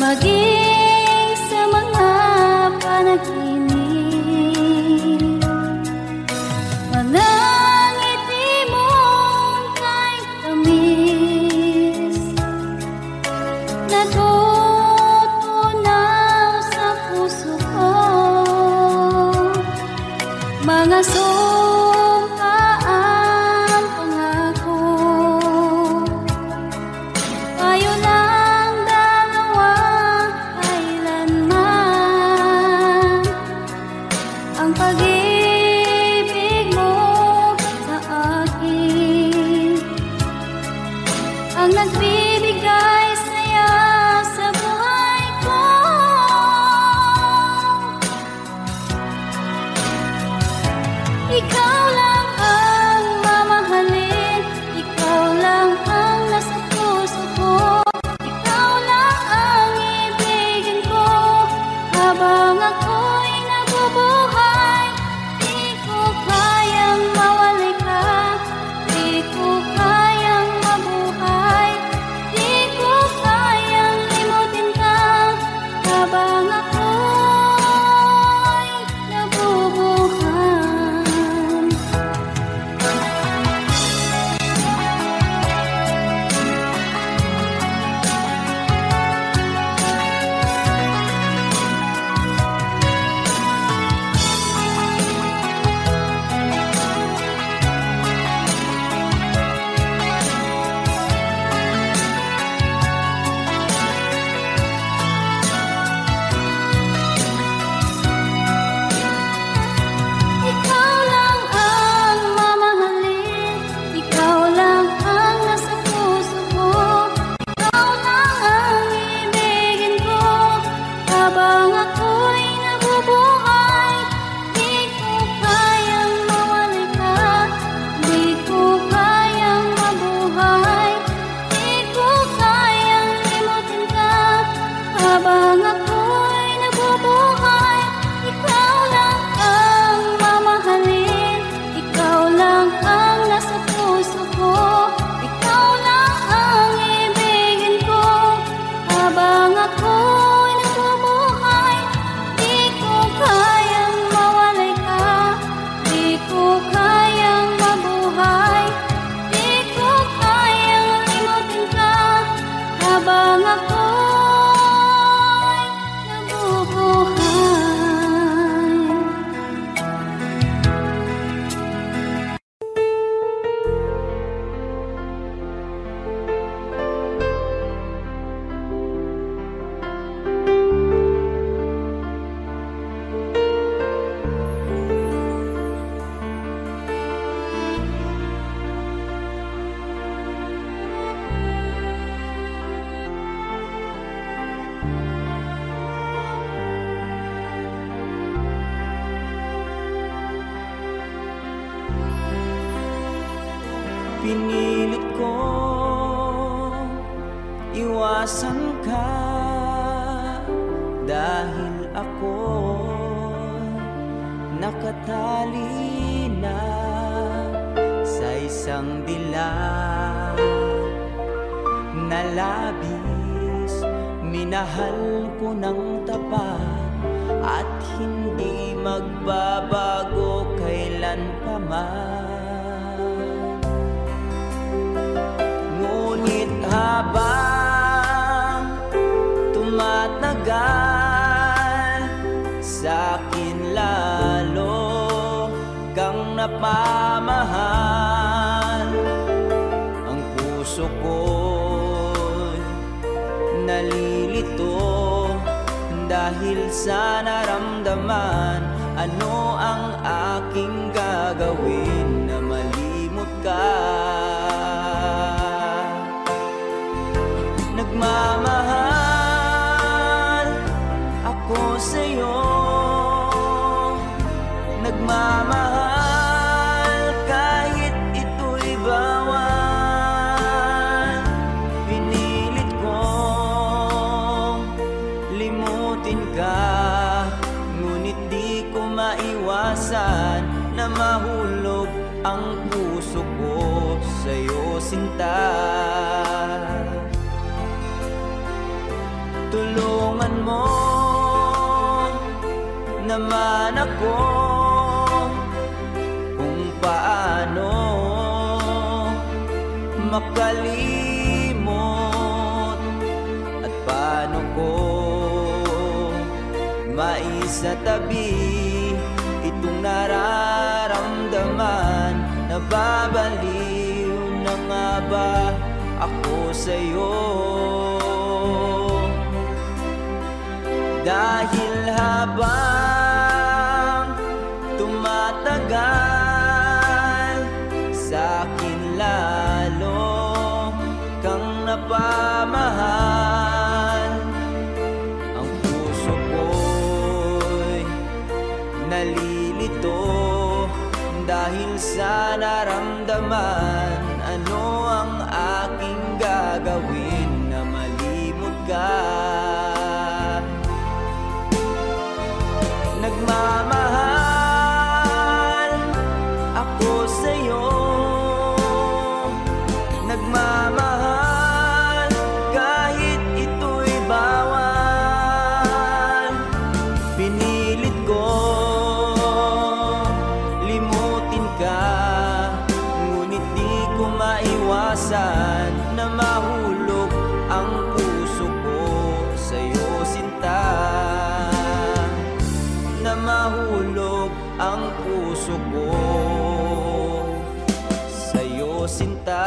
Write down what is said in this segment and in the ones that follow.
maging sa mga panaginip. Walang ngiti mong kay tamis, natutunaw sa puso ko. Mga sumpaang pangako, tayo lang dalawa kailanman. Ang pag-ibig mo sa akin ang nagbibigay saya sa buhay ko. Ikaw lang ang mamahalin, ikaw lang ang nasa puso ko, ikaw lang ang ibigin ko habang ako'y nabubuhay. Di ko kayang mawalay ka, di ko kayang mabuhay, di ko kayang limutin ka habang ako'y nabubuhay. Ikaw lang ang mamahalin, ikaw lang ang nasa puso ko, ikaw lang ang ibigin ko habang ako'y nabubuhay. Di ko kayang mawalay ka, di ko kayang mabuhay, di ko kayang limutin ka habang ako'y nabubuhay. Ikaw lang ang mamahalin, ikaw lang ang nasa puso ko, ikaw lang ang ibigin ko habang ako'y nabubuhay. Di ko kayang mawalay ka, di ko kayang mabuhay, di ko kayang limutin ka habang ako'y nabubuhay. Pinilit ko iwasan ka dahil ako nakatali na sa isang dilag na labis. Minahal ko ng tapat at hindi magbabago kailan pa man. Ngunit habang tumatagal, sa'kin lalo kang napamahal. Ang puso ko'y nalilito dahil sa naramdaman. Ano ang aking gagawin na malimot ka? Nagmamahal ako sa'yo, nagmamahal kahit ito'y bawal. Pinilit kong limutin ka, ngunit di ko maiwasan na mahulog ang puso ko sa'yo, sinta. Tulungan Tulungan mo naman ako kung paano makalimot at paano ko maisatabi itong nararamdaman. Nababaliw na nga ba ako sa'yo? Dahil habang tumatagal, sa'kin lalo kang napamahal. Ang puso ko'y nalilito dahil sa naramdaman. Ano ang aking gagawin na malimot ka? Nagmamahal ako sa'yo, nagmamahal kahit ito'y bawal. Pinilit ko limutin ka, ngunit di ko maiwasan na mahulog ang puso ko sa'yo, sinta. Na mahulog ang puso ko sa'yo, sinta.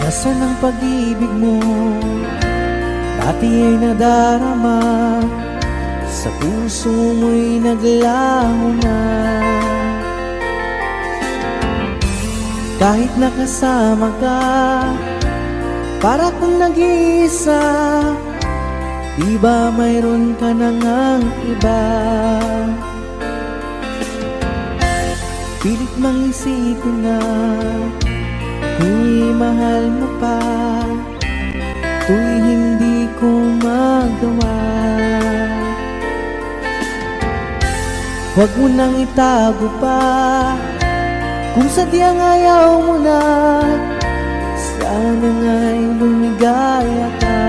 Nasaan ang pag-ibig mo? Dati ay nadarama, sa puso mo'y naglaho na. Kahit nakasama ka, para kang nag-iisa. Di ba mayroon ka na ngang iba? Pilit mang isipin na tuw'y mahal mo pa, tuw'y hindi ko magawa. Huwag mo nang itago pa, kung sadyang ayaw mo na, sana nga'y lumigaya ka.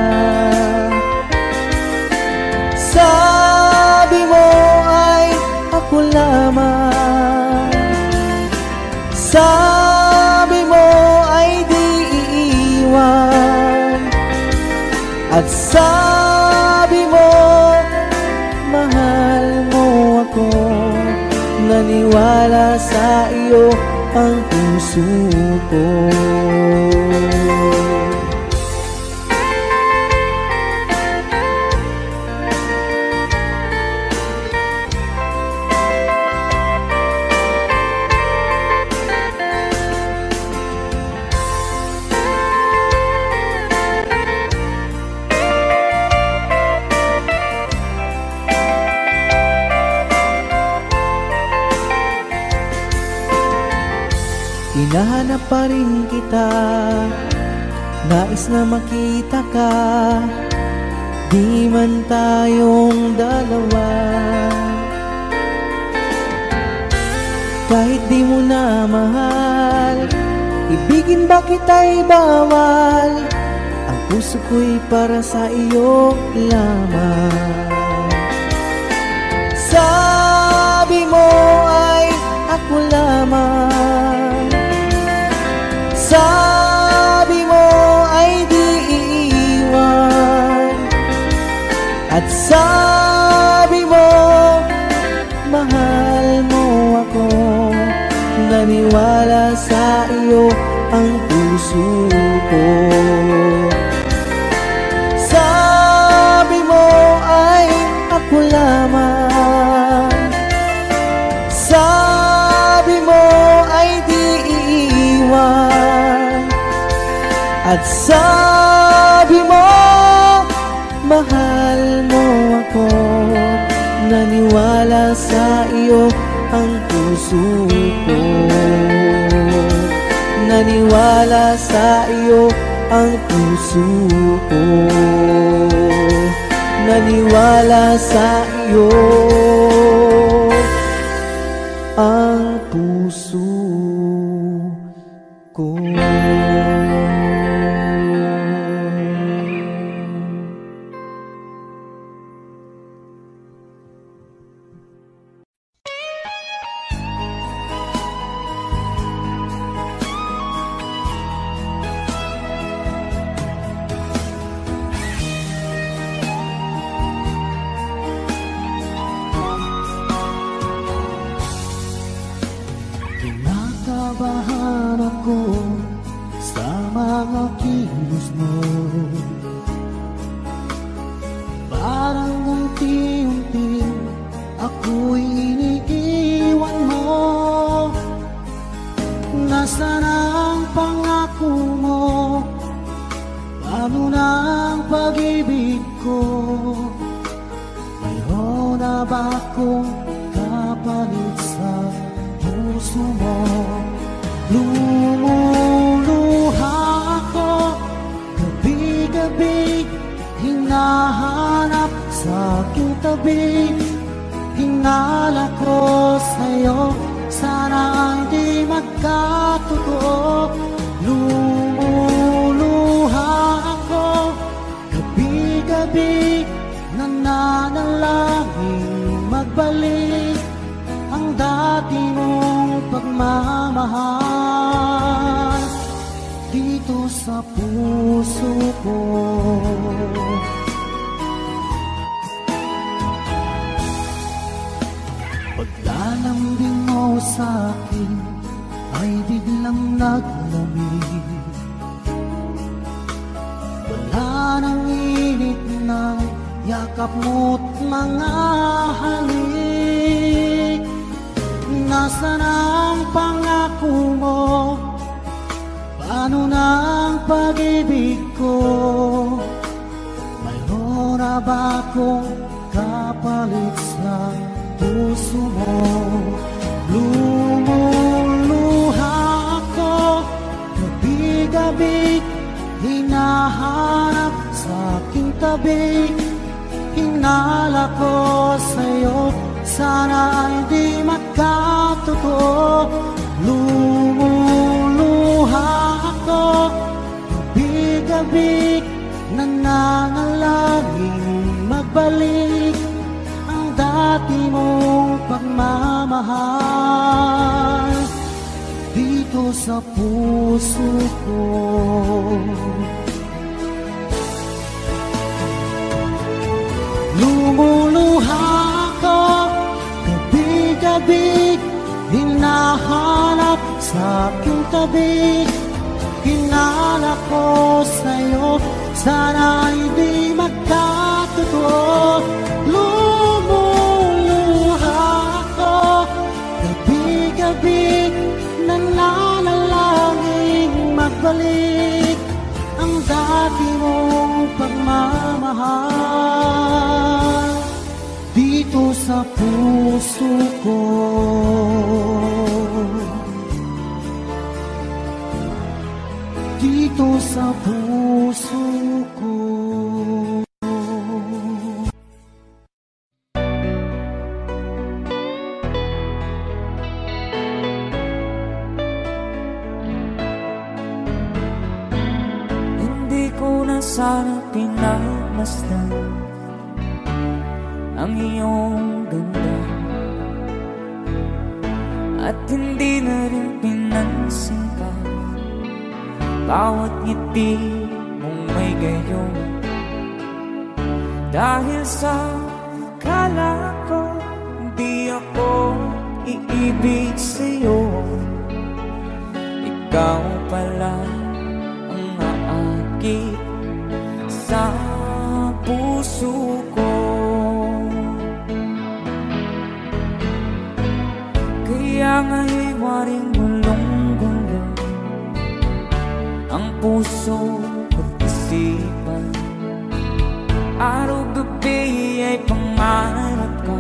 Sabi mo ay ako lamang, sabi mo ay di iiwan, at sabi mo mahal mo ako. Naniwala sa iyo ang puso ko. Hinahanap pa rin kita, nais na makita ka, di man tayong dalawa. Kahit di mo na mahal, ibigin ba kita'y bawal? Ang puso ko'y para sa iyo lamang. Sabi mo ay ako lamang, sabi mo ay di iiwan, at sabi mo mahal mo ako. Naniwala sa iyo ang puso ko. Sabi mo ay ako lamang, sabi mo ay di iiwan, At sabi mo, mahal mo ako. Naniwala sa iyo ang puso ko. Naniwala sa iyo ang puso ko. Naniwala sa iyo ang puso ko. Kinakabahan ako sa mga kilos mo. Parang unti-unti ako'y iniiwan mo. Nasaan ang pangako mo? Paano na ang pag-ibig ko? Mayroon na ba akong kapalit sa puso mo? Lumuluha ako gabi-gabi, hinahanap sa aking tabi. Hinala ko sa'yo, sana hindi magkatotoo. Lumuluha ako gabi-gabi, nananalangin magbalik ang dati mong pagmamahal dito sa puso ko. Paglalambing mo sa akin ay biglang naglamig. Wala nang init ng yakap mo't mga halik. Nasaan ang pangako mo? Paano na ang pag-ibig ko? Mayroon na ba akong kapalit sa puso mo? Lumuluha ako gabi-gabi, hinahanap sa aking tabi. Hinala ko sa'yo, sana hindi magkatotoo. Lumuluha ako gabi-gabi, nananalangin magbalik ang dati mong pagmamahal dito sa puso ko. Lumuluha ako gabi-gabi, hinahanap sa aking tabi. Hinala ko sa'yo, sana hindi magkatotoo. Lumuluha ako gabi-gabi, nananalangin magbalik ang dati mong pagmamahal dito sa puso ko. Dito sa puso ko. Hindi ko na sana pinagmasdan ang iyong ganda, at hindi na rin pinansin pa bawat ngiti mong may gayon. Dahil sa kala ko di ako iibig sa'yo, ikaw pala ang aakit sa puso ko. Kaya nga'y waring gulong-gulo ang puso puso at isipan. Araw-gabi ay pangarap ka,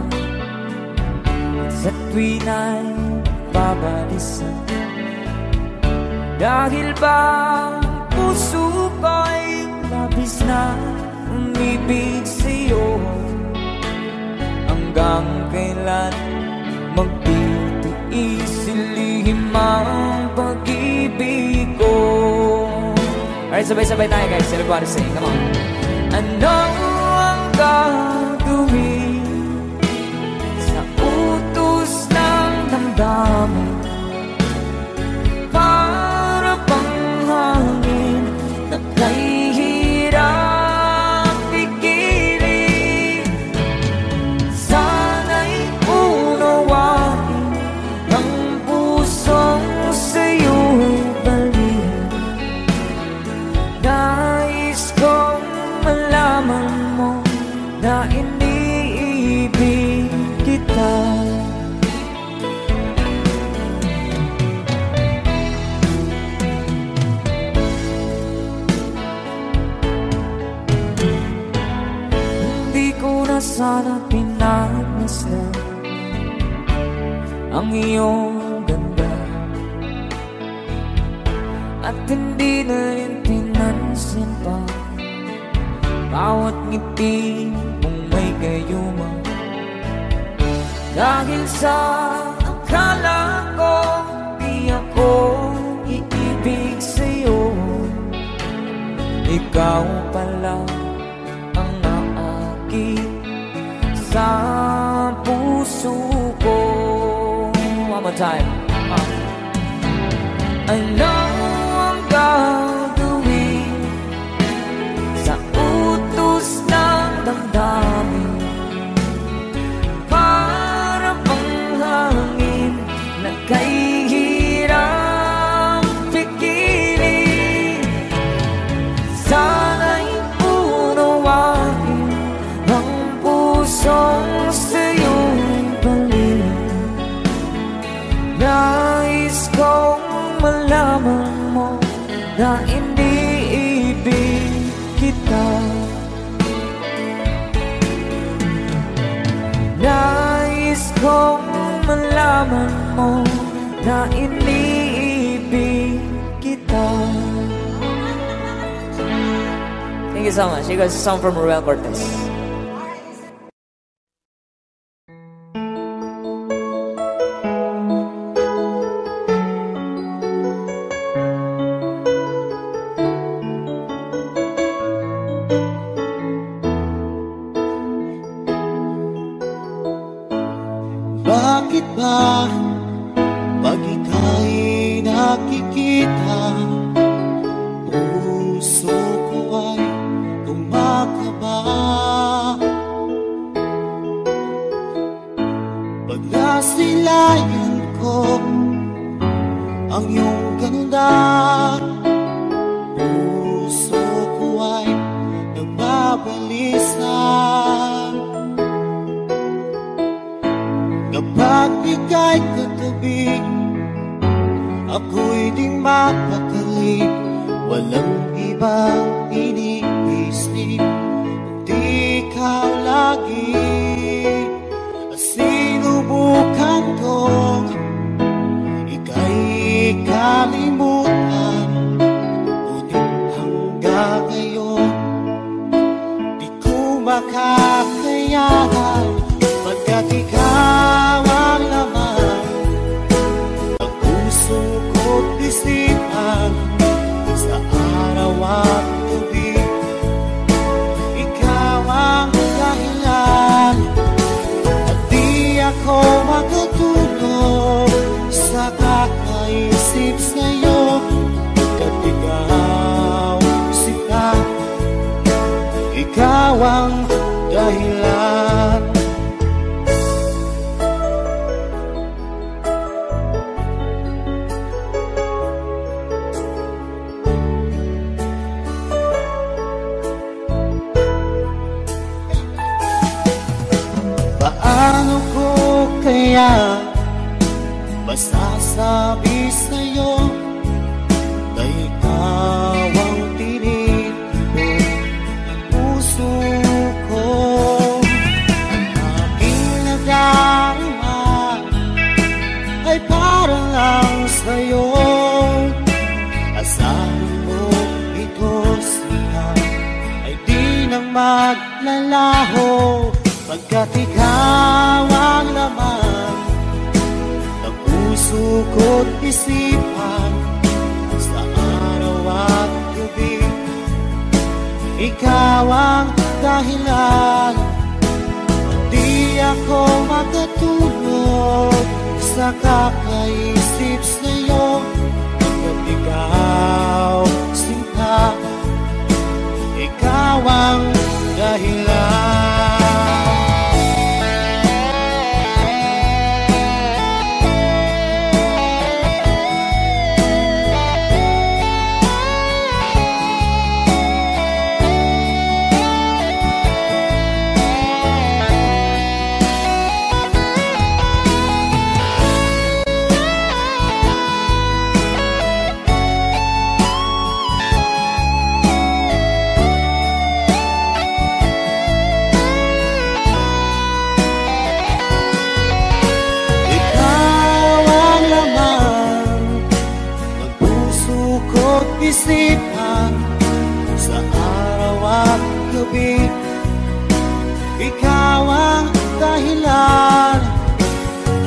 at sa tuwin ay babalisan. Dahil ba puso ko'y labis na umibig sa'yo, hanggang kailan magtitiis ilihim ang pag-ibig ko. Alright, sabay-sabay tayo guys. Everybody sing, come on. Ano ang gagawin sa utos ng damdamin? Para bang hangin na kahihirap pigilin. Sana'y unawain ang pusong sa'yo'y balik. Nais kong malaman mo na iniibig kita. Hindi ko na sana pinagmasdan ang iyong ganda, at hindi na rin pinansin pa bawat ngiti mong may gayuma. Dahil sa akala ko di ako iibig sa'yo, ikaw pala ang naakit sa puso ko. One more time. Ano ang gagawin sa utos ng damdamin? Para bang hangin na kahihirap pigilin. Sana'y unawain ang pusong sa'yo'y balik. Nais kong malaman mo na iniibig kita. Nais kong malaman mo na iniibig kita. Thank you so much. You guys, a song from Ruel Cortez. Bakit ba pag ika'y nakikita, puso ko ay kumakaba? Pag nasilayan ko ang iyong ganda, puso ko ay nagbabalisa. Kapag ika'y katabi, ako'y di mapakali. Walang ibang iniisip, kundi ikaw lagi. At sinubukan kong ika'y kalimutan, ngunit hanggang ngayon di ko makakayanan. Pagkat ikaw ang laman ng puso ko't isipan, sa araw at gabi ikaw ang dahilan. At di ako magtutulog sa kakaisip sa'yo, pagkat ikaw sita, ikaw ang dahilan. Paano ko kaya masasabi sa'yo sa'yo. Asahan mo ito siya ay di na maglalaho, pagkat ikaw ang laman ng puso ko't isipan. Sa araw at gabi, ikaw ang dahilan. Di ako makatulog sa kakaisip sa'yo, pagkat ikaw, sinta, ikaw ang dahilan. Isipan sa araw at gabi, ikaw ang dahilan.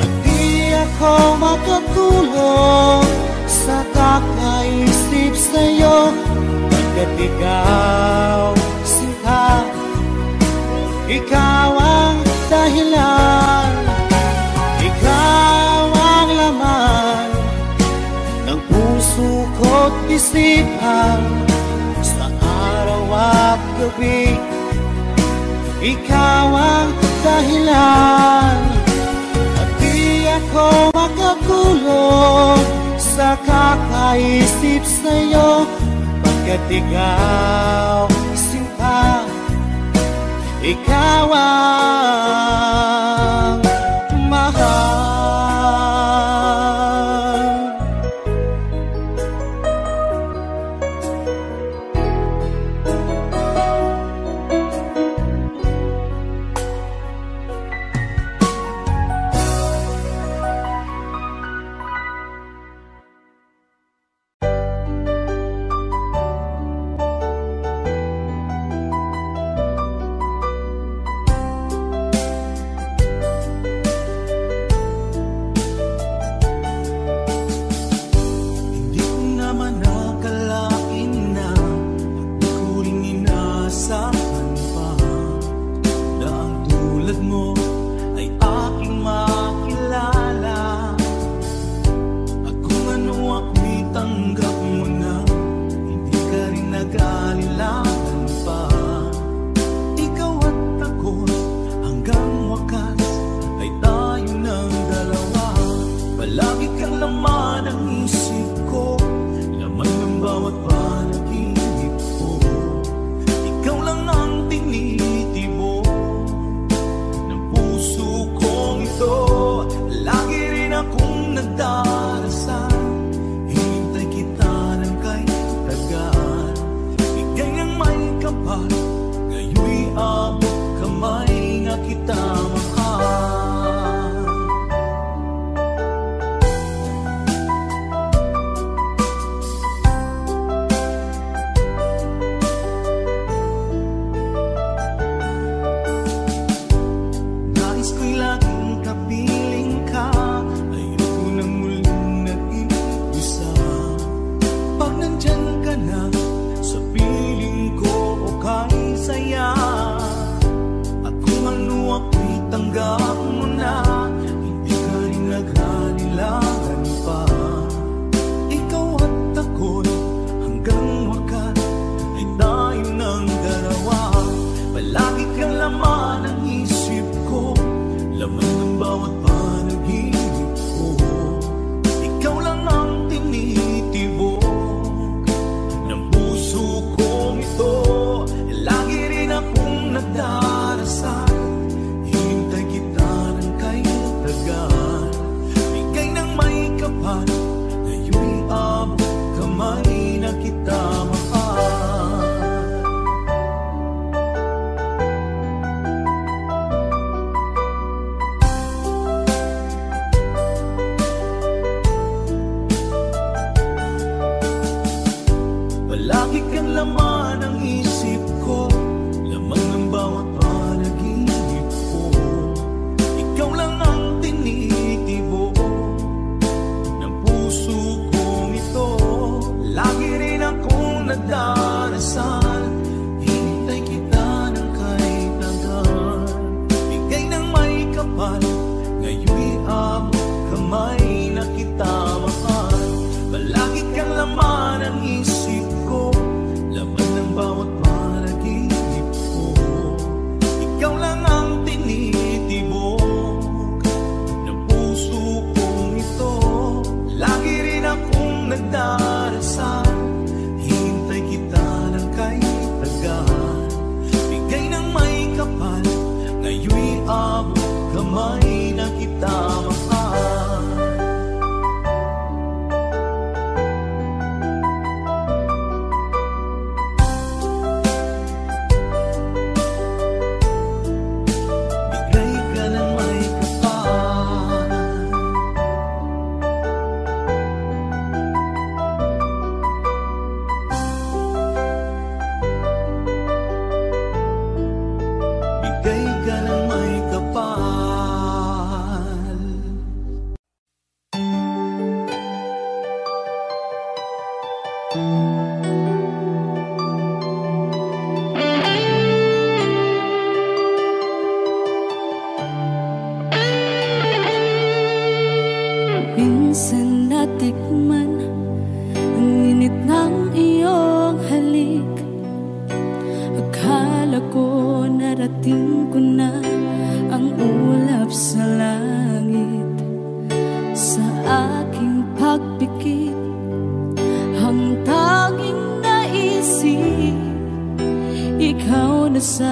At di ako makatulog sa kakaisip sa'yo, pagkat ikaw, sinta, ikaw ang dahilan. Ikaw ang laman ng puso ko't isipan sa araw at gabi, ikaw ang dahilan. At di ako makatulog sa kakaisip sa'yo, pagkat ikaw, sinta, ikaw ang mahal. Lagi kang laman ng isip ko, laman ng bawat panaginip ko. Ikaw lang ang tinitibo ng puso kong ito. Lagi rin akong nagdarasal, hintay kita ng kay tagal. Bigay ng may kapal, ngayon'y abot kamay na kita mahal. Palagi kang laman ng isip ko, laman ng bawat panaginip ko. Ikaw lang ang tinitibok ng puso kong ito. Lagi rin akong nagdarasal, hintay kita ng kay tagal. Bigay ng may kapal, ngayon'y abot kamay na kita mahal. Bigay ka ng may kapal. Bigay ka ng may kapal. Minsan natikman ang init ng iyong halik. Akala ko narating ko na ang ulap sa langit. Sa aking pagpikit, ang tanging naisip, ikaw na sa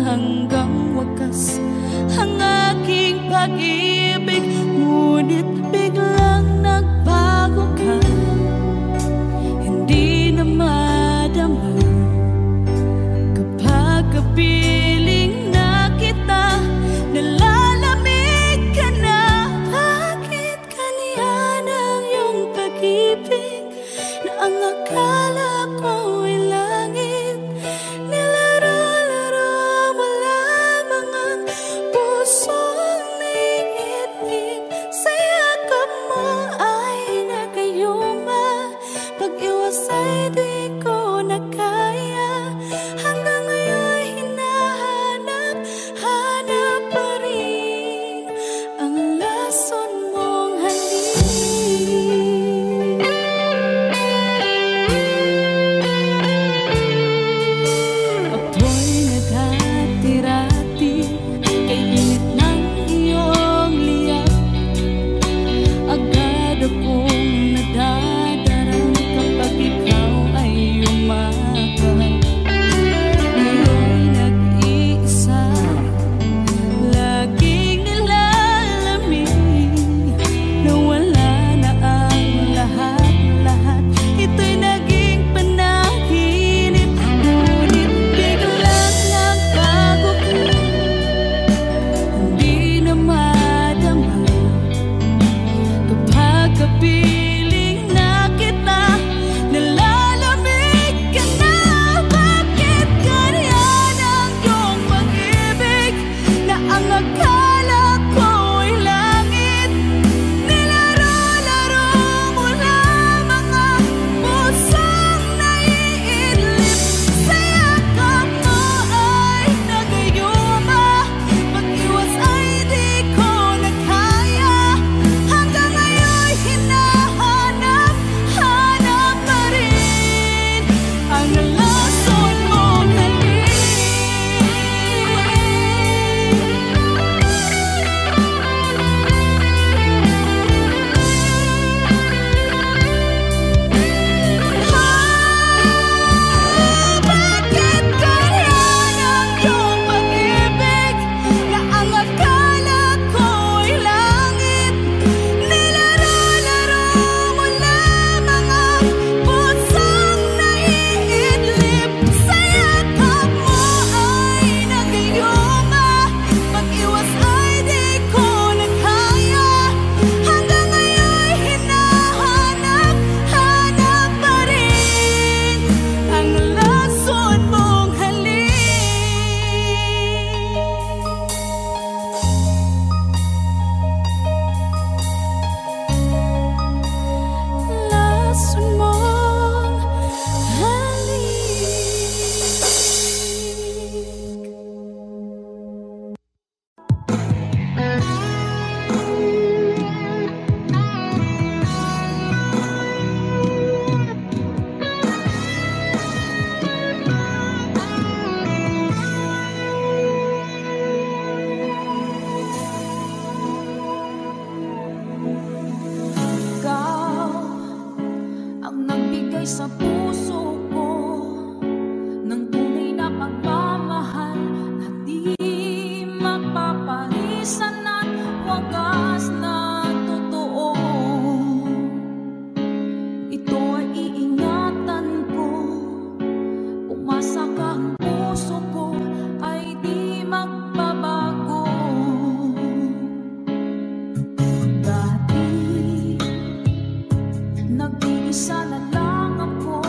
hanggang wakas ang aking pag-ibig. Ngunit biglang nagbago ka, hindi na madama kapag kapiling na kita. Nalalamig ka na, bakit kaniya ng iyong pag-ibig na ang akala ko ay langit? Nilaro-laro mo lamang ang pusong niitig. Sa yakap mo ay nagayuma, pag-iwas ay di ko na kaya. Hanggang ngayon hinahanap, hanap pa rin ang lason mong halik. Ako'y naghatirati kay init ng iyong liyak. Agad akong nadadarang kapag ikaw ay nagbigay sa puso ko ng tunay na pagmamahal na di mapapalisan at wagas na totoo. Ito ay iingatan ko, umasa ka, ang puso ko ay di magbabago. Dati nag-iisa na lang ako,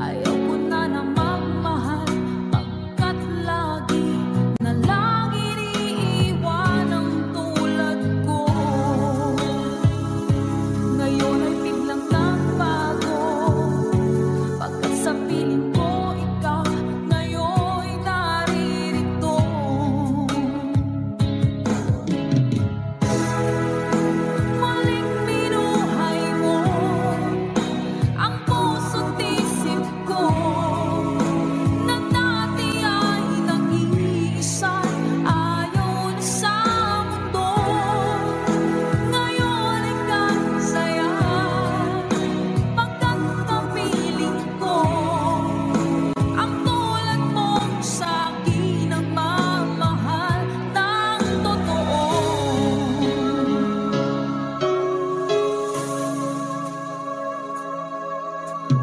ayaw ko na na magmahal, pagkat lagi na lang iniiwan ang tulad ko. Ngayon ay biglang nagbago, pagkat sa piling ko ikaw ngayon'y naririto. Maling binuhay mo ang puso't isip ko, na dati ay nag-iisa, ayaw na sa mundo. Ngayon ay kasaya, pagkat kapiling ko ang tulad mong sa'kin ang mamahal ng totoo.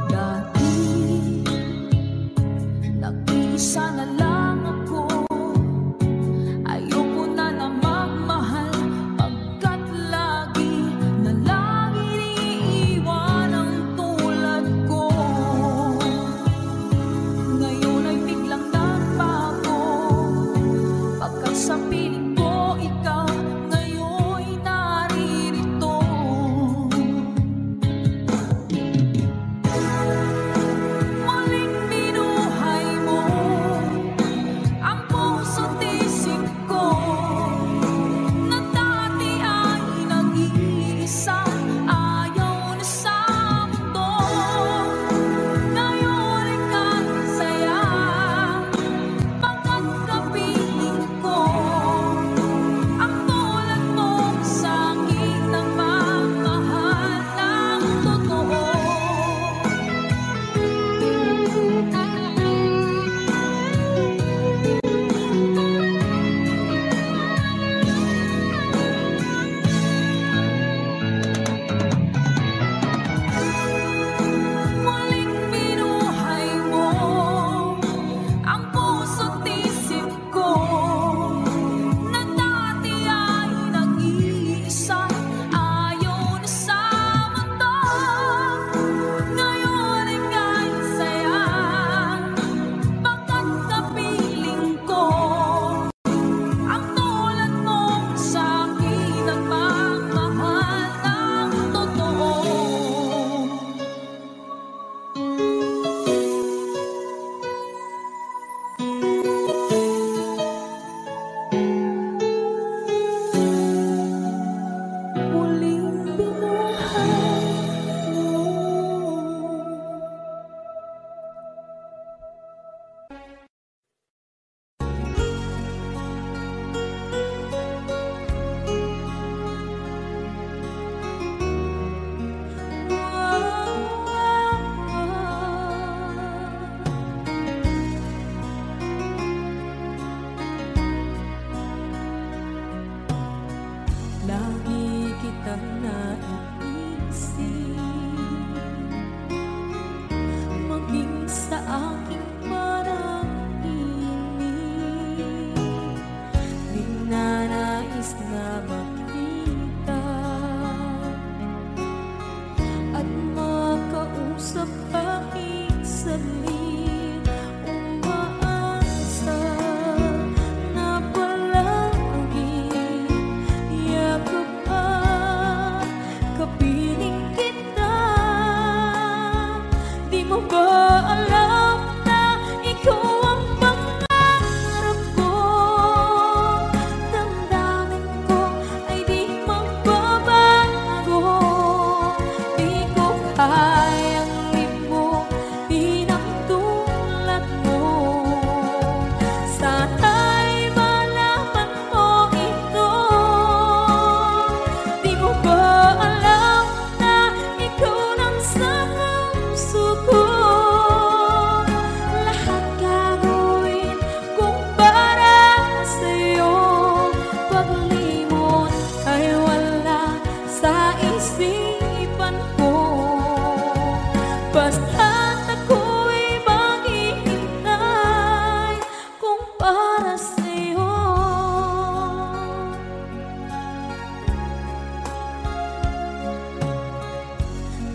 Dati nag-iisa na lang ako, ayoko na na magmahal, pagkat lagi na lang iniiwan ang tulad ko. Ngayon ay biglang nagbago, pagkat sa piling ko ikaw ngayon'y naririto. Maling binuhay mo ang puso't isip ko, na dati ay nag-iisa, ayaw na sa mundo. Ngayon ay kasaya, pagkat kapiling ko ang tulad mong sa'kin ang mamahal ng totoo. Maling binuhay mo ang puso't isip ko, na dati ay nag-iisa, ayaw na sa mundo. Ngayon ay kasaya, pagkat kapiling ko ang tulad mong sa'kin ang mamahal ng totoo. Muling binuhay mo. Lagi kitang naiisip, maging sa aking parang inig. Di na nais na makita at makausap kahit saglit. Umaasa na palagi yakap at kapiling kita. Di mo ba alam na ikaw ang pangarap ko? Damdamin ko ay di magbabago. Di ko kayang limutin ang tulad mo. Sana'y malaman mo ito. Di mo ba alam na ikaw lang sa Basta't ako'y maghihintay kung para sa'yo.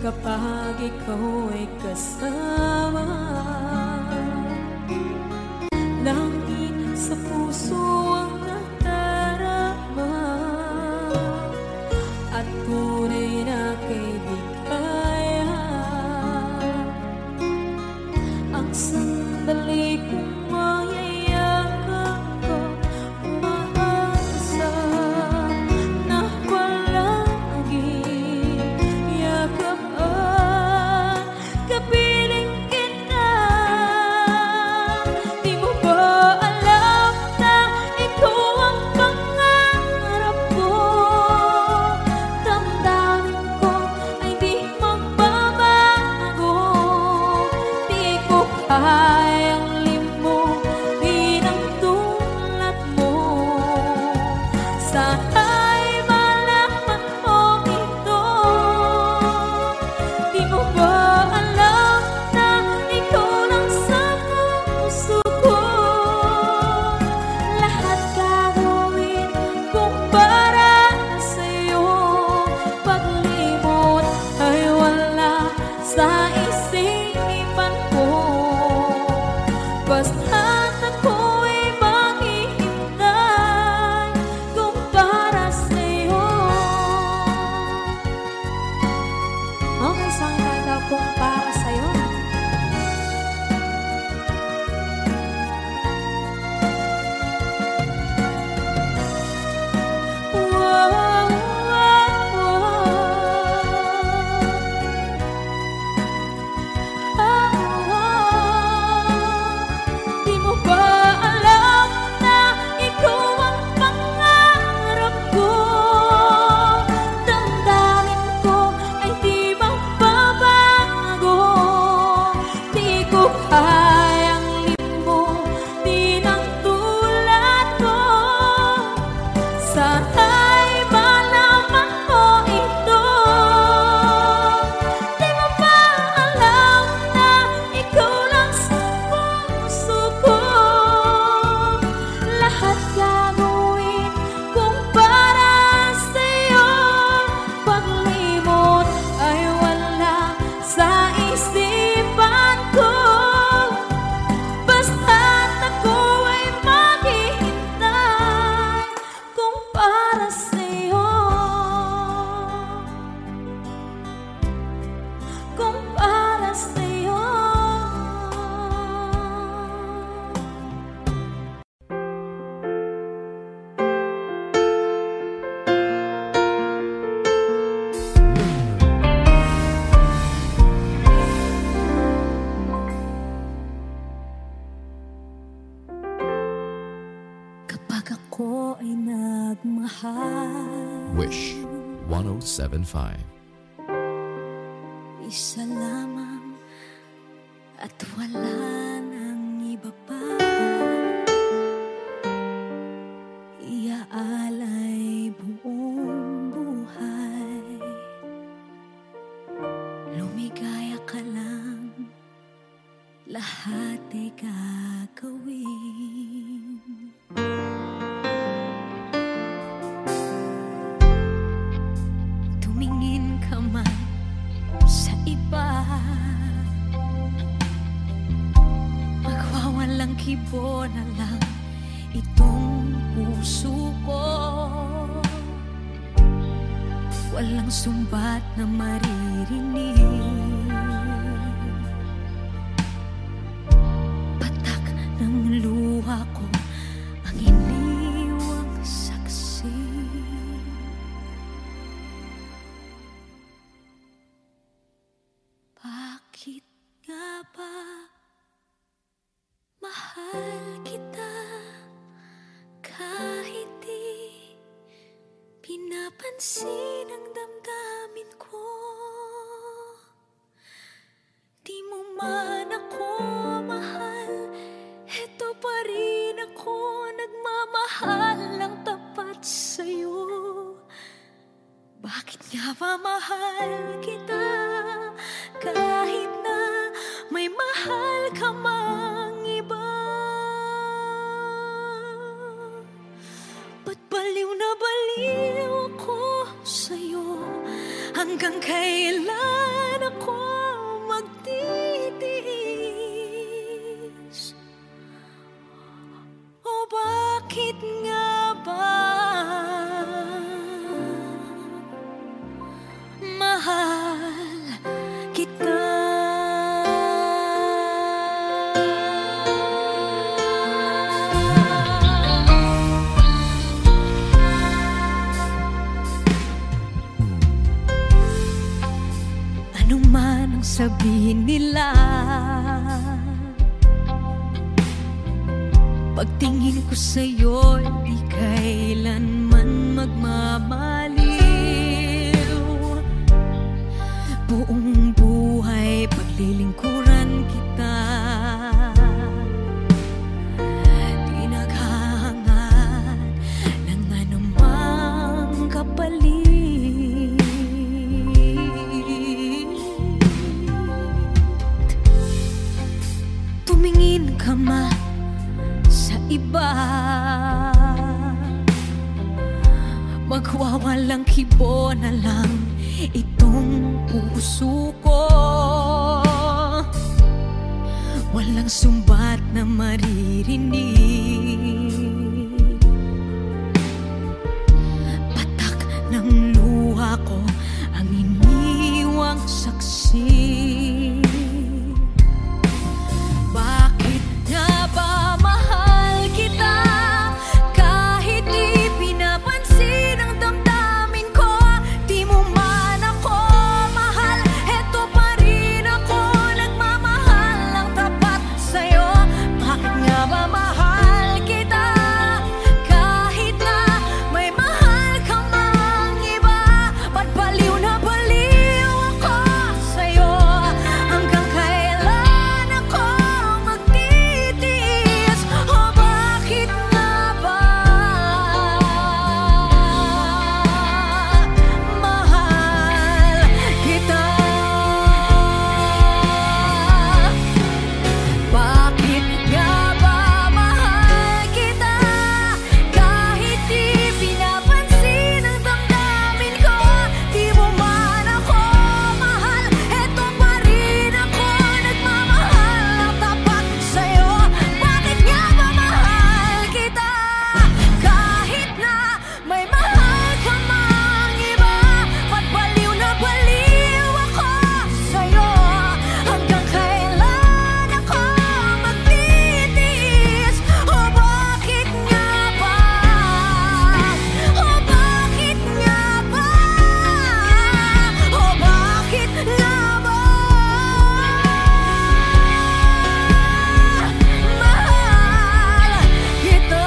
Kapag ikaw ay kasama, langit sa puso ang nadarama, at tunay na kaibigan. Ang sandali kong mayayakap ko, umaasa na palagi yakap at kapiling kita. Di mo ba alam na ikaw ang pangarap ko? Damdamin ko ay di magbabago. Di ko kayang limutin ang tulad mo. Sana'y malaman mo ito. Di mo ba alam na ikaw lang sa puso ko? Lahat gagawin kung para sa'yo. Paglimot ay wala sa isipan ko. Basta't ako'y maghihintay kung para sa'yo. Okay, saan ka kung para sa'yo? Wow, wow, Di mo ba alam na ikaw ang pangarap ko? Damdamin ko ay di magbabago. Di ko kayang limutin ang tulad ko. Sana'y malaman mo ito. Di mo ba alam na ikaw lang sa puso ko? Lahat gagawin kung para sa'yo. Paglimot ay wala sa isipan ko. Basta't ako ay maghihintay kung para sa'yo. Kung para sa'yo. Kapag ako ay nagmahal, Wish 1075. isa lamang at wala nang iba pa. Iaalay buong buhay. Lumigaya ka lang, lahat ay gagawin. Tumingin ka man sa iba, magwawalang kibo na lang itong puso ko. Walang sumbat na maririnig, patak ng luha ko ang iniwang saksi. Bakit nga ba mahal kita kahit di pinapansin ang damdamin ko? Di mo man ako mahal, eto pa rin ako nagmamahal ng tapat sa'yo. Bakit nga ba mahal kita kahit na Hanggang kailan ako magtitiis? O bakit nga ba mahal kita? Ano man ang sabihin nila, pagtingin ko sa'yo, di kailanman magmamaliw. Buong buhay paglilingkuran kita, di naghahangad ng anumang kapalit. Tumingin ka man sa iba, magwawalang kibo na lang itong puso ko. Walang sumbat na maririnig, patak ng luha ko ang iniwang saksi. Bakit nga ba mahal kita? Kahit di pinapansin ang damdamin ko, di mo man ako mahal, eto pa rin ako nagmamahal ng tapat sa'yo. Bakit nga ba mahal kita? Kahit na may mahal ka mang iba, ba't baliw na baliw ako sa'yo? Hanggang kailan ako magtitiis? O bakit nga ba mahal kita? Bakit nga ba mahal kita? Kahit di pinapansin ang damdamin ko, di mo man ako mahal, eto pa rin ako nagmamahal ng tapat sa'yo. Bakit nga ba mahal kita? Kahit na may mahal ka mang iba, ba't baliw na baliw ako sa'yo? Hanggang kailan ako magtitiis? O bakit nga ba? O bakit nga ba? O bakit nga ba mahal kita?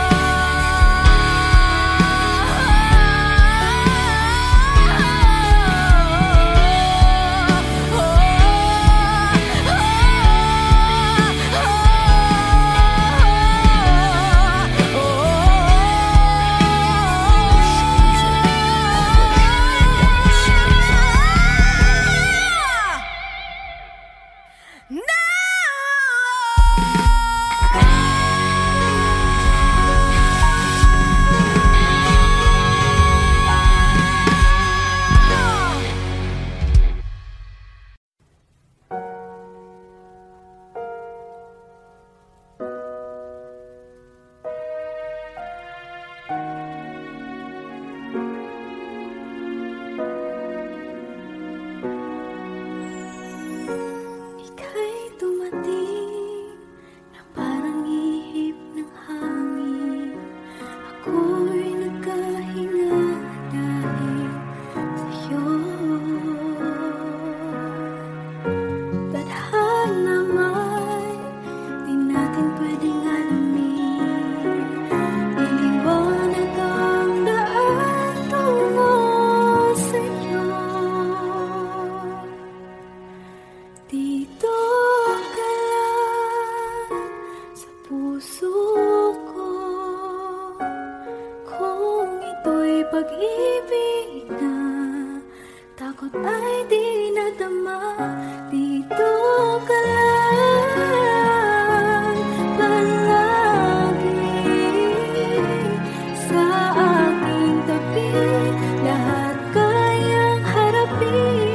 Ika'y dumating na parang ihip ng hangin. Ako'y nagkahinga dahil sa'yo. Tadhana may di natin pwedeng alamin. Iliwanag ang daan tungo sa'yo. Dito ka lang sa puso ko, kung ito'y pag-ibig na takot ay di nadama. Dito ka lang palagi sa aking tabi, lahat kayang harapin.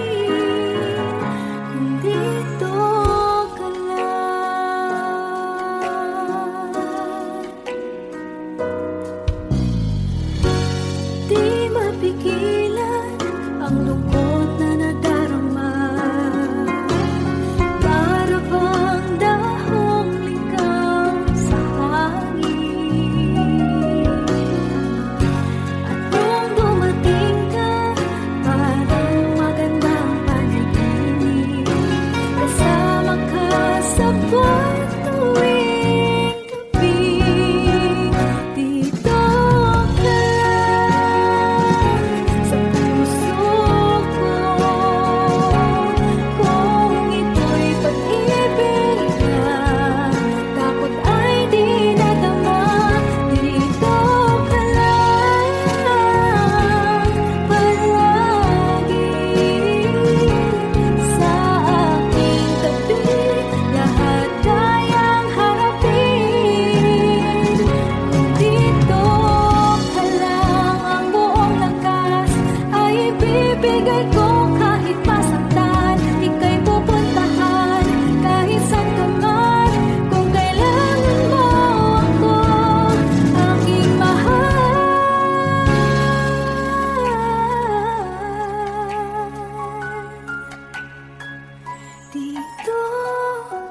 dito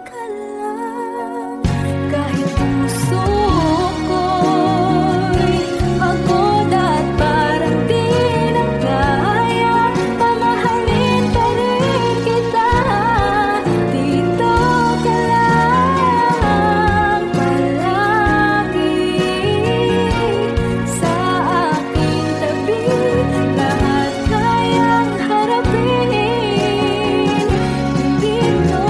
ka lang. Kahit puso ko'y pagod at parang di na kaya, mamahalin pa rin kita. Dito ka lang palagi sa aking tabi. Lahat kayang harapin. Dito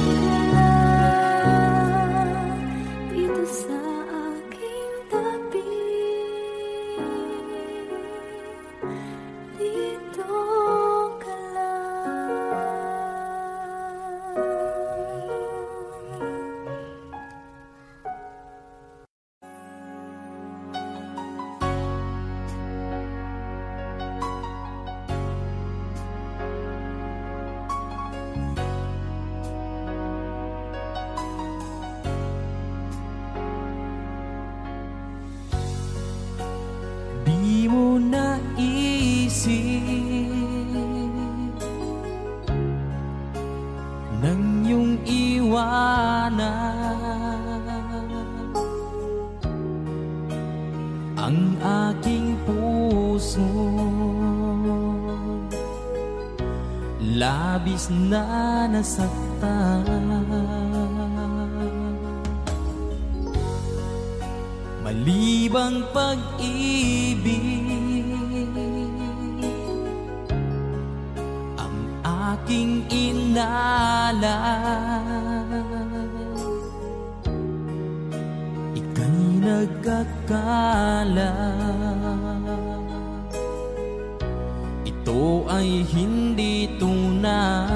ka lang, dito sa aking tabi. Dito ka lang. Di mo naisip nang iyong iwanan ang aking puso, labis na nasaktan. Malibang pag-ibig ang aking inalan. Ika'y nagkakala ito ay hindi tunay.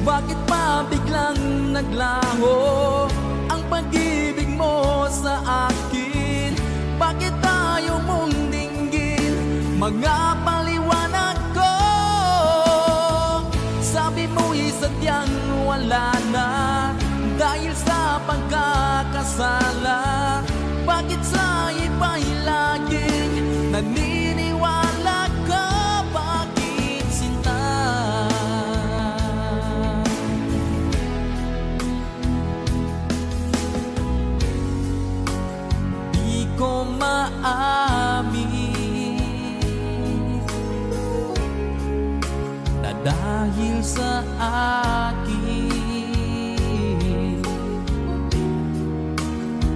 Bakit pa biglang naglaho ang pag-ibig mo sa akin? Bakit tayo mong dinggin mga paliwanag ko? Sabi mo'y sadyang wala na dahil sa pagkakasala. Bakit sa iba'y laging naniniwala ka? Bakit sinta? Di ko maamin na dahil sa akin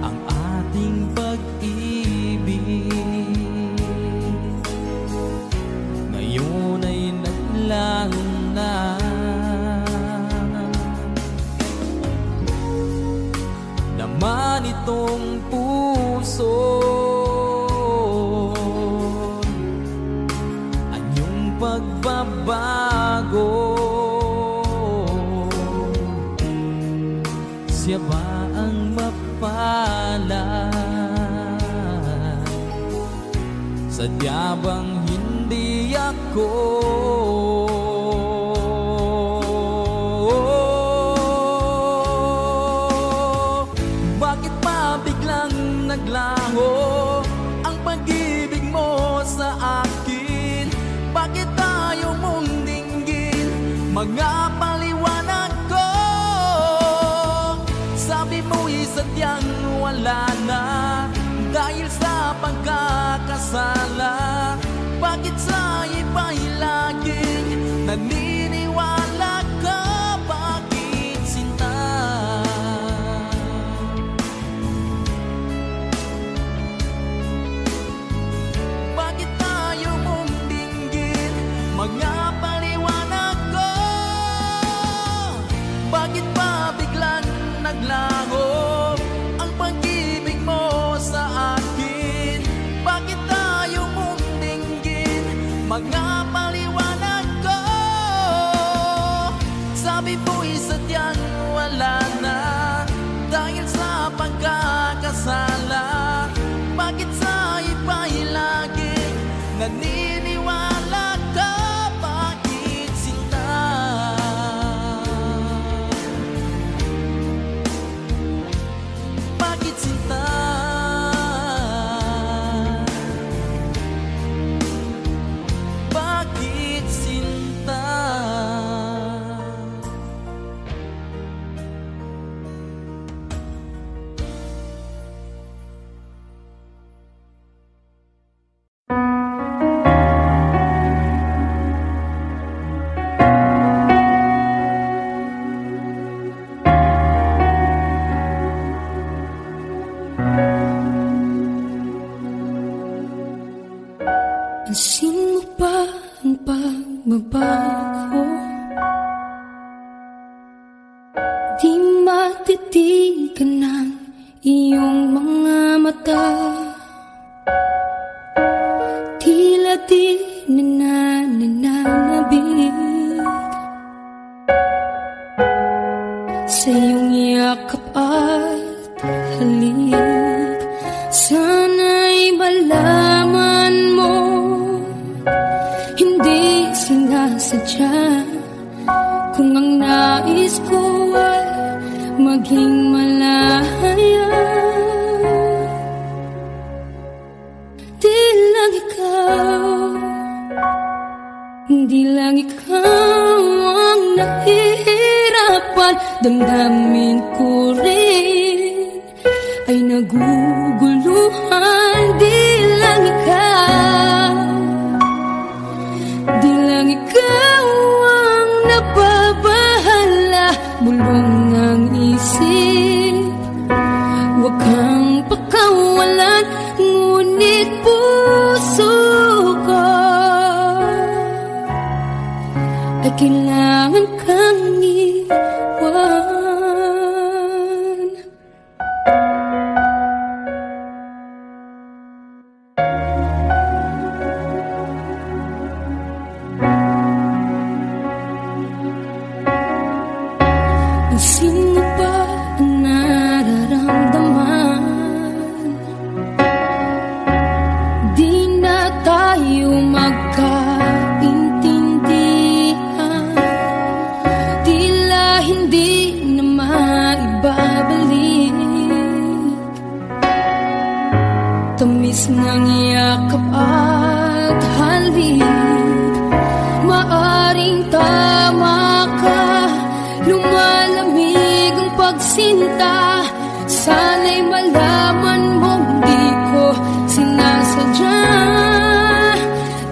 ang ating pag-ibig ngayon ay naglaho na. Naman itong puso anyong pagbabago, siya ba ang mapalad? Sadya bang hindi ako? Bakit pa biglang naglaho ang pag-ibig mo sa akin? Bakit tayo mong dinggin mga paliwanag ko? Sabi mo'y sadyang wala na dahil sa pagkakasala. Bakit sa iba'y laging naniniwala ka? Bakit sinta? Bakit tayo mong dinggin mga paliwanag ko? Bakit pa biglang naglaho ang pag-ibig mo sa akin? Bakit tayo mong dinggin mga paliwanag ko? Pansin mo ba ang pagbabago? Di matitigan ng iyong mga mata. Tila di nananabig sa iyong yakap at halik. Sana'y malaman mo, hindi sinasadya. Kung ang nais ko ay maging malaya, di lang ikaw, di lang ikaw ang nahihirapan. Damdamin ko rin ay naguguluhan. Di lang ikaw, di lang ikaw ang nababahala. Bulong ng isip, huwag kang pakawalan. Ngunit puso ko ay kailangan kang iwan. Pansin mo ba ang nararamdaman? Di na tayo magkaintindihan. Tila hindi na maibabalik tamis ng yakap at halik. Maaring tama ka, lumalamig ang pagsinta. Sana'y malaman mo di ko sinasadya.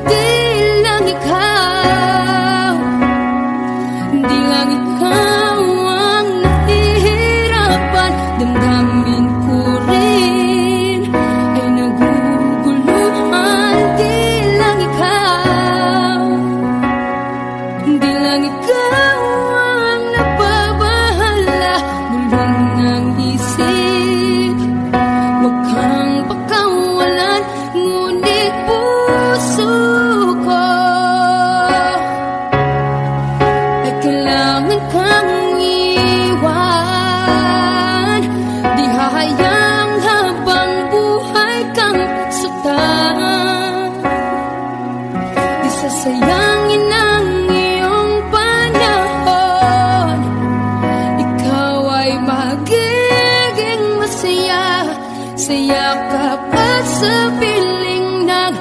Di lang ikaw, di lang ikaw ang nahihirapan. Damdamin ko rin ay naguguluhan. Di lang ikaw, di lang ikaw ang nababahala. Bulong ng isip, huwag kang pakawalan. Ngunit puso ko ay kailangan kang iwan. Di hahayang habang buhay kang saktan. Di sasayangin ang iyong panahon. Ikaw ay magiging masaya sa yakap at sa piling ng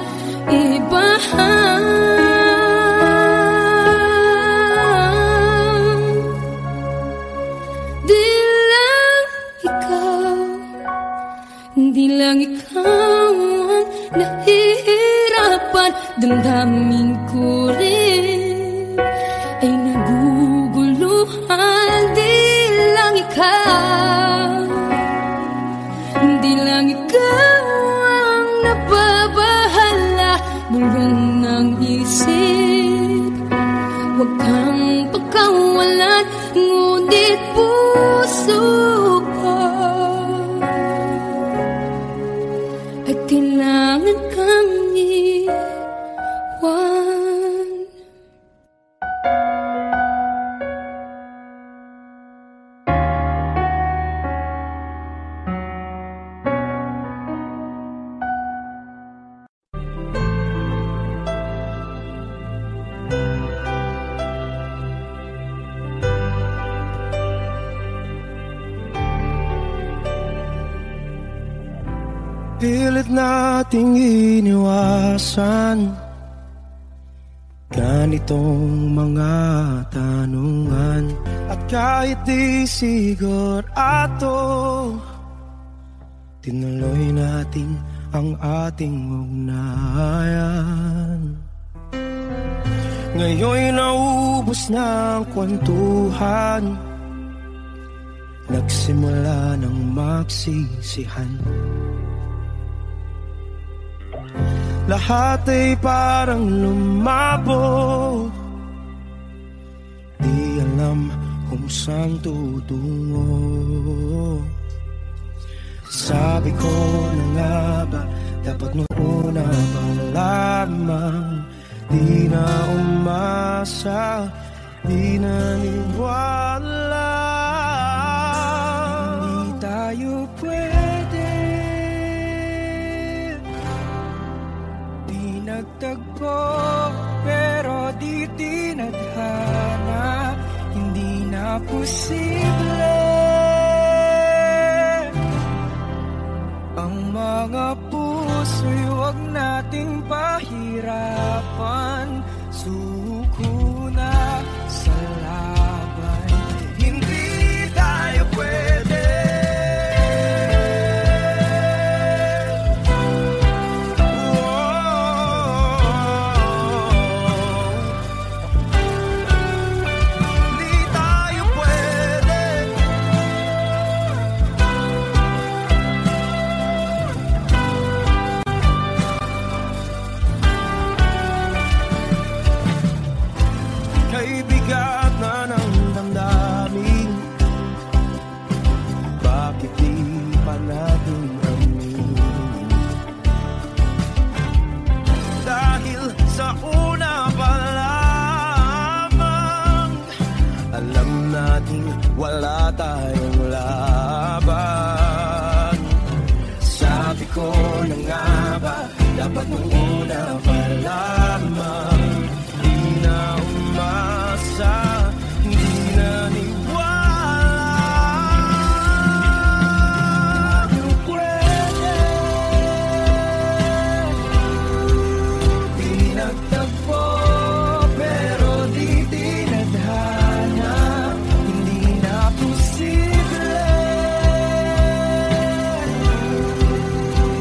iba. Di lang ikaw, di lang ikaw ang nahihirapan. Damdamin ko rin ay naguguluhan. Di lang ikaw, di lang ikaw ang nababahala. Bulong ng isip, huwag kang pakawalan. Ngunit puso ko ay kailangan kang iwan. Pilit nating iniwasan ganitong mga tanungan. At kahit di sigurado, tinuloy natin ang ating ugnayan. Ngayon'y naubos na ang kwentuhan, nagsimula ng magsisihan. lahat ay parang lumabo. Di alam kung saan tutungo. Sabi ko na nga ba, dapat noon na pa lamang. Di na umasa, di naniwala. Hindi tayo pwede, di nagtagpo, pero di tinadhana. Hindi na posible ang mga puso'y huwag nating pahirapan. Suko na sa laban, hindi tayo pwede. Bigat na ng damdamin, bakit di pa natin amin? Dahil sa una pa lamang, alam natin wala tayong laban. Sabi ko na nga ba, dapat nung una pa lamang. Di na umasa, hindi naniwala. Di pwede, di nagtagpo, pero di tinadhana. Hindi na posible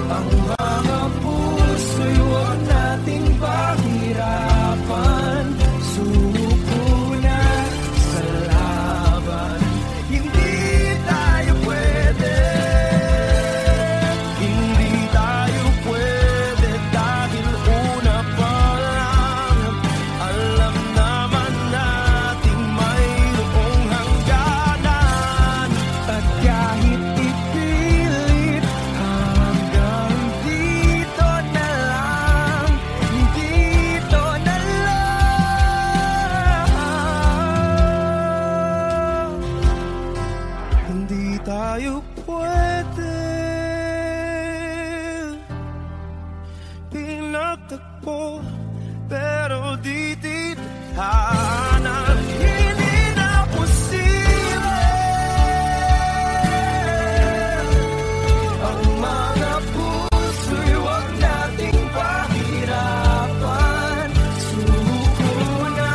ang mga puso'y huwag nating pahirapan. Suko na sa laban, hindi tayo pwede. Hindi tayo pwede dahil una pa lang, alam naman natin mayroong hangganan. At kahit ipilit, hanggang dito na lang, dito na lang. Hindi tayo pwede, pinagtagpo, pero di tinadhana. Hindi na posible ang mga puso'y huwag nating pahirapan. Suko na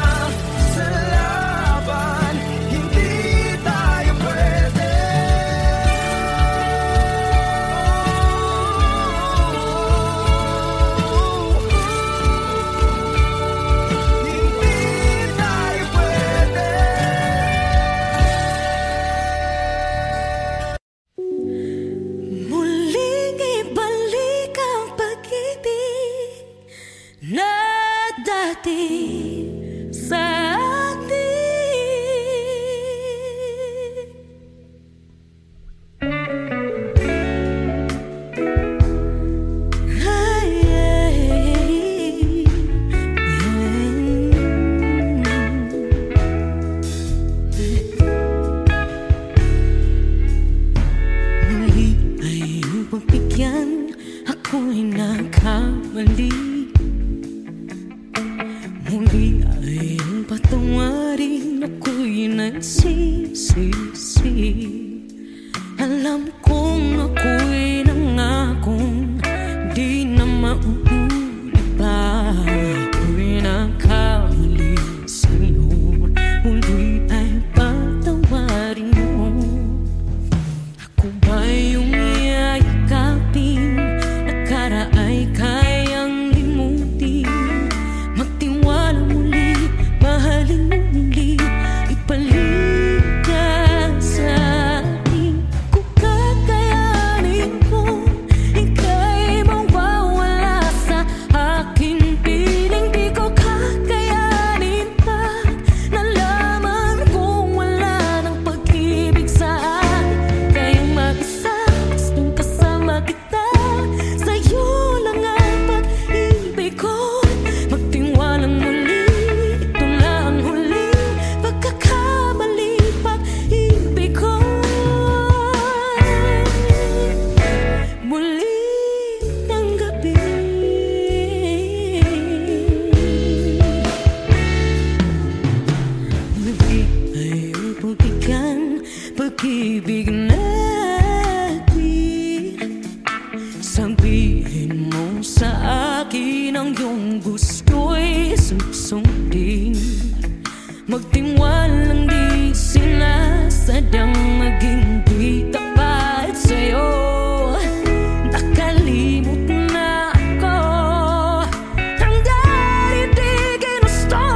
sa laban, hindi tayo pwede. Hindi tayo pwede. Muling ibalik ang pag-ibig na dati sa atin. Ay, muli ay iyong pagbigyan, ako'y nagkamali. Muli ay iyong patawarin, ako'y nagsisisi. Alam kong ako'y nangakong di na mauulit pa. Ako'y nagkamali sa'yo, muli ay patawarin mo. Ako ba yung yayakapin, akala ay kayang limutin? Magtiwala muli, mahalin mo muli, ibalik ka sa akin. Kung ko magtiwalang muli. Ito na ang huling pagkakamali, pag-ibig ko. Muling tanggapin. Muli ay upang pag-ibig natin. Sabihin mo sa akin ang iyong gusto'y susundin. Magtiwalang di sinasadyang maging di tapat sa'yo. Nakalimot na ako ang dahil di ginusto.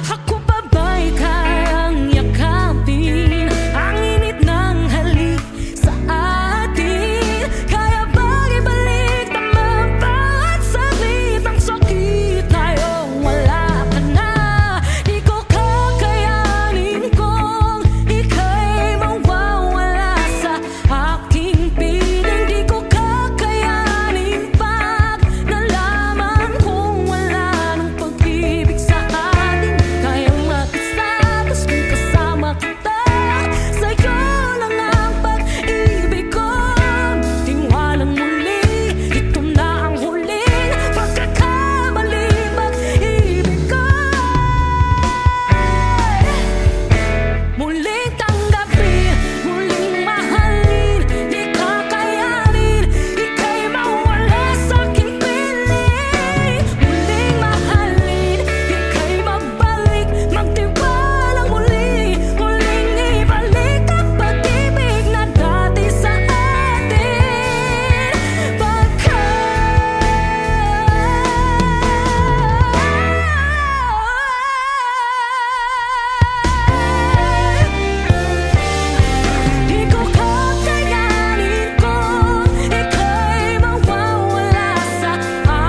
Ako pa ba'y kayang yakapin ang init ng halik sa atin? Kaya bang ibalik naman bawat saglit ang sakit ngayong wala ka na? Di ko kakayanin kung ika'y mawawala sa aking piling. Di ko kakayanin pag nalaman kung wala nang pag-ibig sa atin. Kayang makisabas kung kasama kita. Sa'yo lang ang pag-ibig ko. Tiwalang muli, ito na ang huling pagkakamali, pag-ibig ko. Muling tanggapin, muling mahalin, di kakayanin ika'y mawala sa aking piling. Muling mahalin, ika'y magbalik, magtiwalang muli, muling ibalik ang pag-ibig na dati sa atin. Di ko kakayanin kung ika'y mawawala sa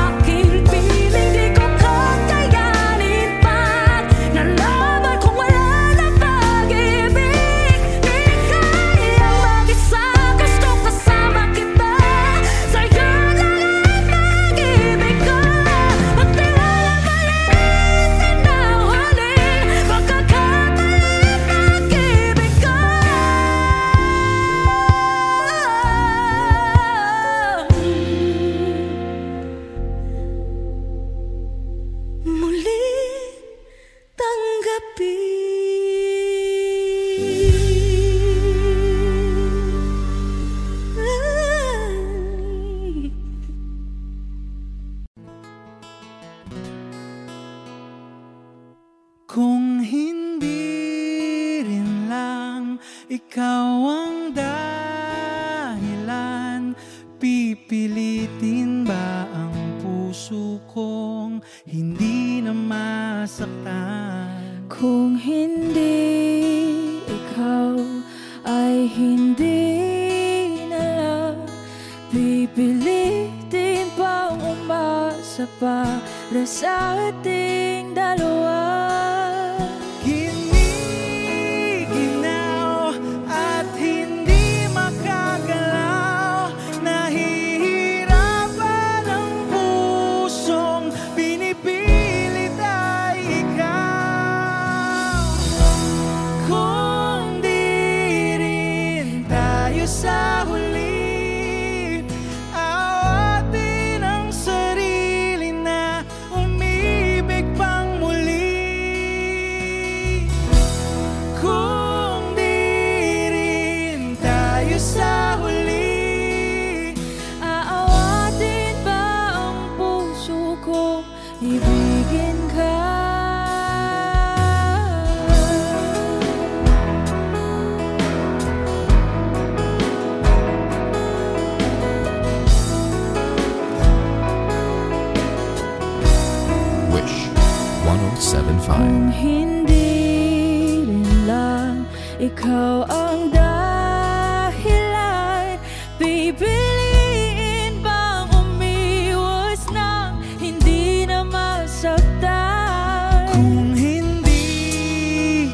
aking piling. Di ko kakayanin pag nalaman kung wala na pag-ibig. Di kayang mag-isa, gusto kasama kita. Sa'yo lang ang pag-ibig ko. Magtiwalang muli, ito na ang huling pagkakamali, pag-ibig ko. Muling tanggapin. Kung hindi rin lang ikaw ang dahilan, pipilitin ba ang puso kong hindi na masaktan? Kung hindi ikaw ay hindi na lang, pipilitin pang umasa para sa ating dalawa. Giniginaw at hindi makagalaw, nahihirapan ang pusong pinipilit ay ikaw. Kung di rin tayo sa huli, awatin ang sarili na umibig pang muli. Kung di rin tayo sa huli, Aawatin ba ang puso ko, ibigin ka? Wish 1075. Kung hindi rin lang ikaw ang dahilan, pipiliin bang umiwas nang hindi na masaktan? kung hindi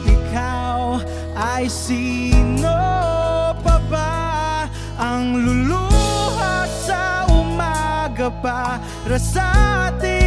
ikaw ay sino pa ba ang luluha sa umaga para sa atin?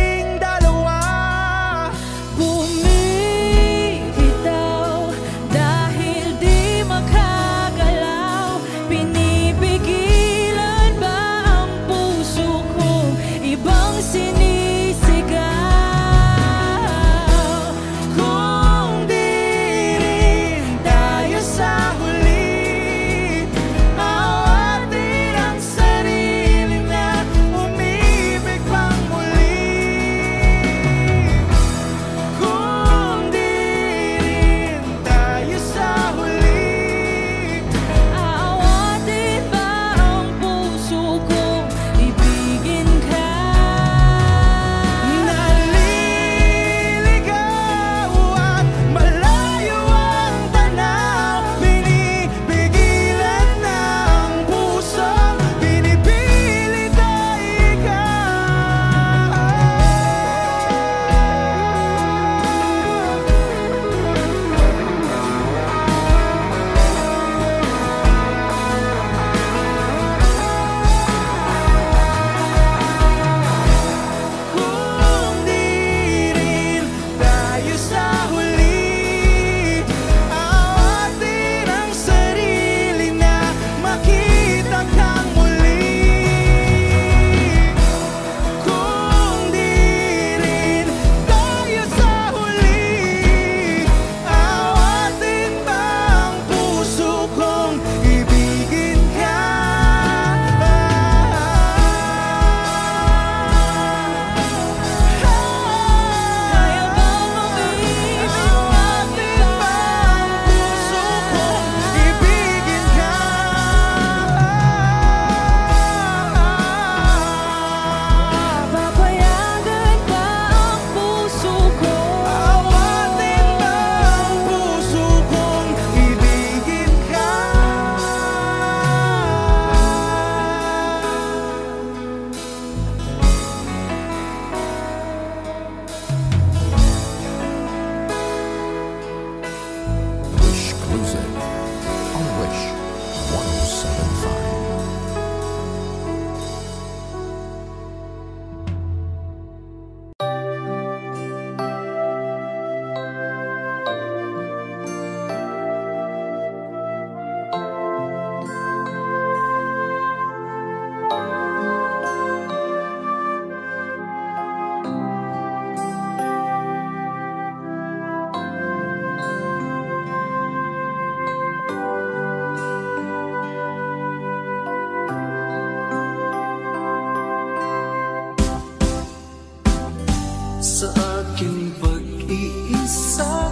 sa aking pag-iisa.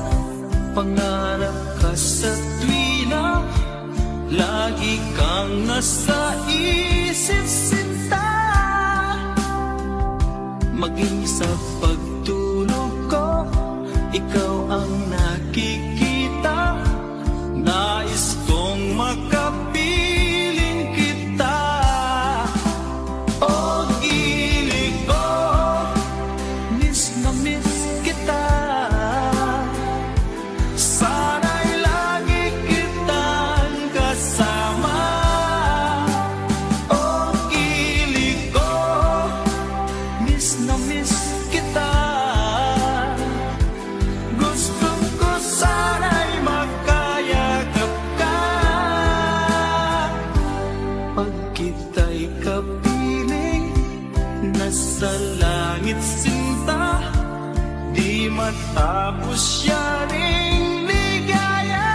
Pangarap ka sa tuwina, lagi kang nasa isip sinta. Maging sa pagtulog ko, ikaw ang nakikita. Nais kong makapiling kita. O gili ko, miss na miss kita. Sana'y lagi kitang kasama. O gili ko, miss na miss kita. Gusto ko sana'y makayagap ka. Pag kita'y kapiling, nasa langit sinta. Di matapos yaring ligaya.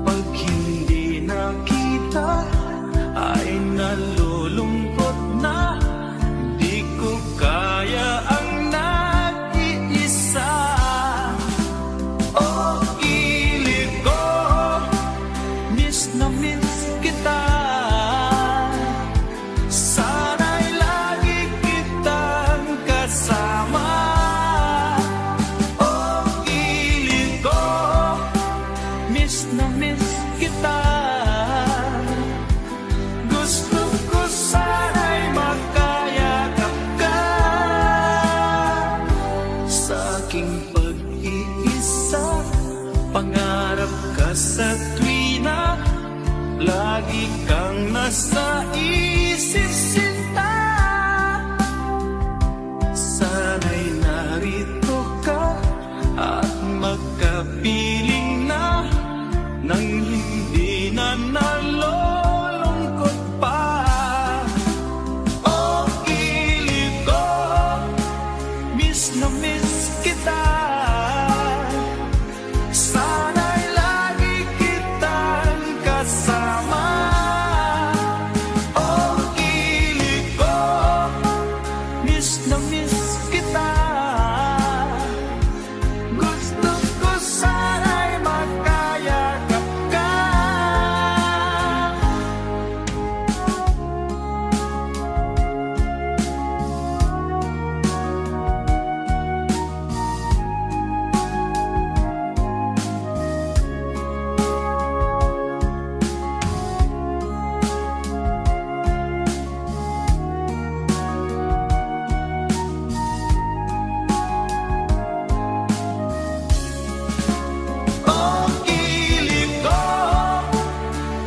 Pag hindi nakita, ay nalulungkot na. Di ko kaya ang nag-iisa. O gili ko, miss na miss kita. Sana'y lagi kitang kasama. O gili ko, miss na miss kita. Gusto ko sana'y makayakap ka. Sa aking pag-iisa, pangarap ka sa tuwina, lagi kang nasa isip sinta. Sana'y narito ka at magkapiling na, nang hindi na nalulungkot pa. O gili ko, miss na miss kita. Sana'y lagi kitang kasama. O gili ko, miss na miss kita. Gusto ko sana'y makayakap ka. O gili ko,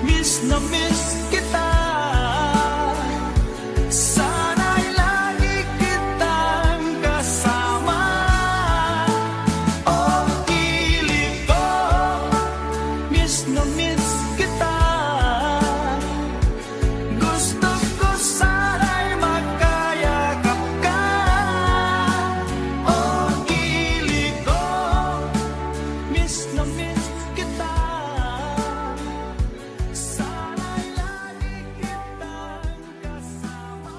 miss na miss kita. Sana'y lagi kitang kasama. O gili ko, miss na miss kita. Gusto ko sana'y makayakap ka. O gili ko, miss na miss kita. Sana'y lagi kitang kasama.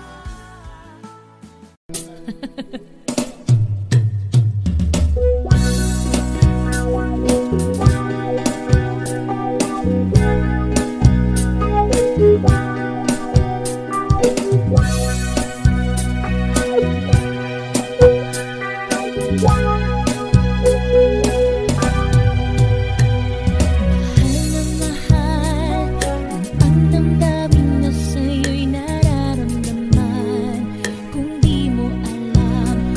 Mahal na mahal, kung ang damdamin na sa'yo'y nararamdaman. Kung di mo alam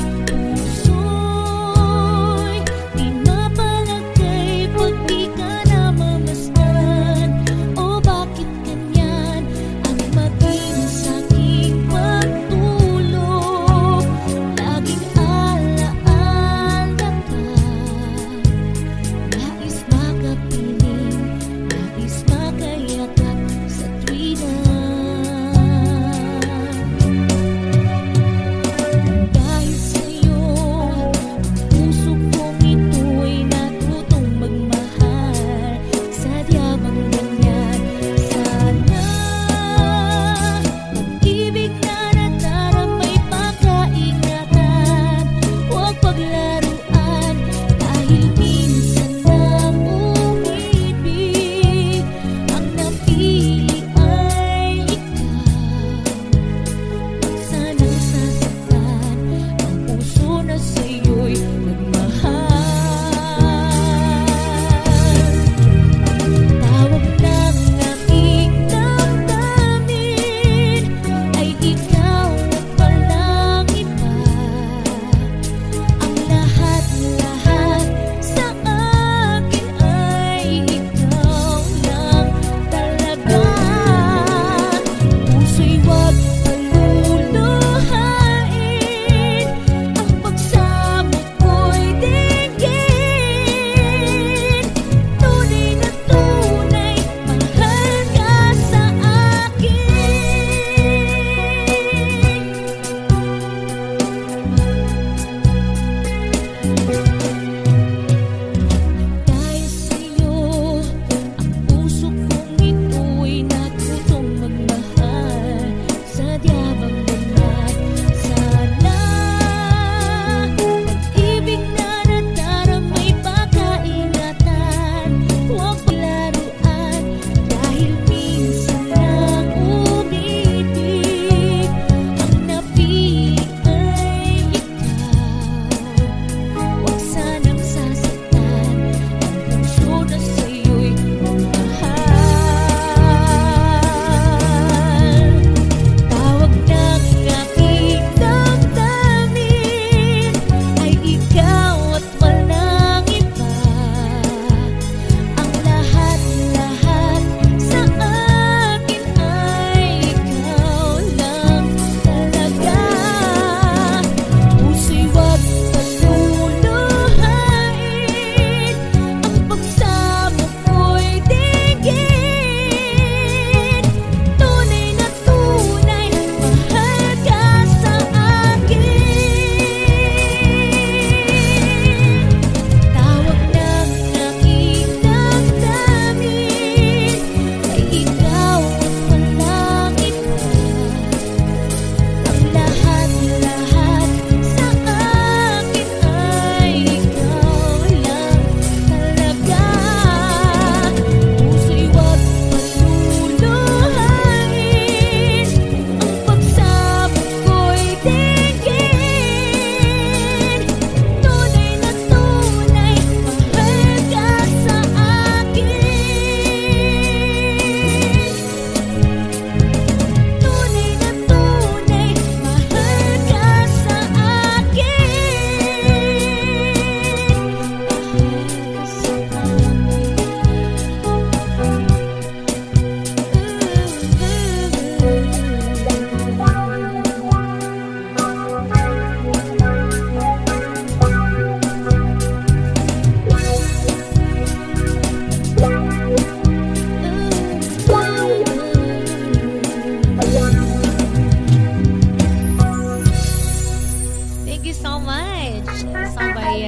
so much. Song by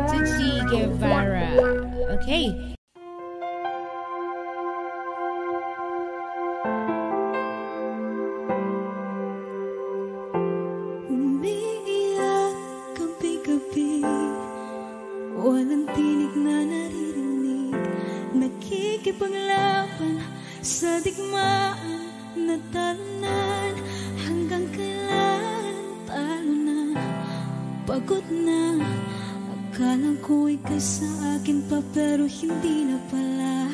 Tucci Guevara. Okay. Umiiyak gabi-gabi, walang tinig na naririnig, nakikipaglaban sa digmaan na talunan. Hanggang kailan talo na, pagod na. Akala ko ikaw sa akin pa, pero hindi na pala.